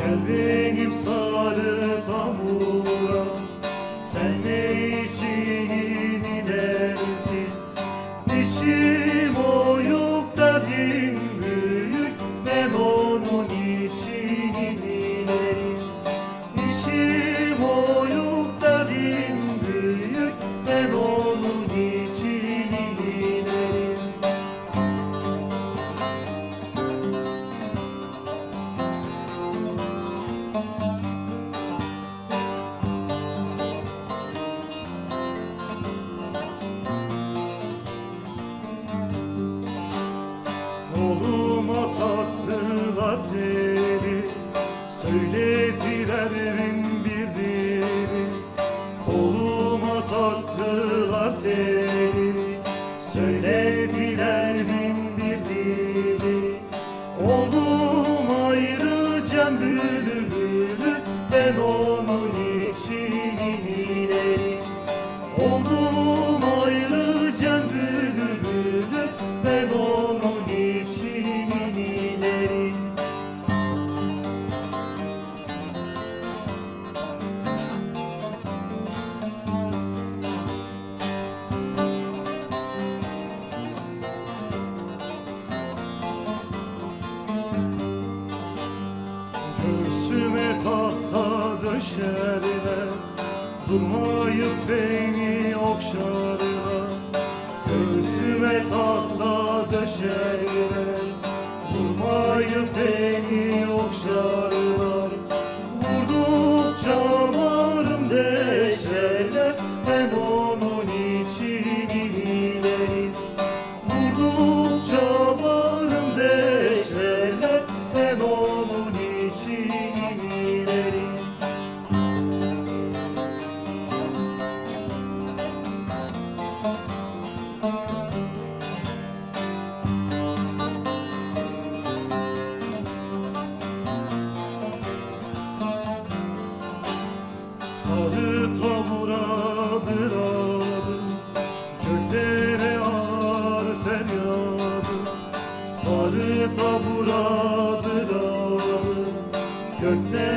Gel benim sarı tamura, sen ne işini dilersin? Dişim oyuk derdim büyük, ben onun işini dilerim. Dişim oyuk derdim büyük, ben onun işini dilerim. Koluma taktılar teli, söylediler bin bir dili. Koluma taktılar teli, söylediler bin bir dili. Oğlum ayrı cem bülbülü, ben onun işini dilerim. Oğlum ayrı cem bülbülü, ben onun işini dilerim. Göğsüme tahta döşerler, durmayıp beni okşarlar. Göğsüme tahta döşerler, durmayıp beni okşarlar. Vurdukça varım deşerler, ben onun işini dilerim. Vurdukça varım deşerler, ben onun işini dilerim. Sarı tavuradır adı, göklere ağar feryadı. Sarı tavuradır adı, göklere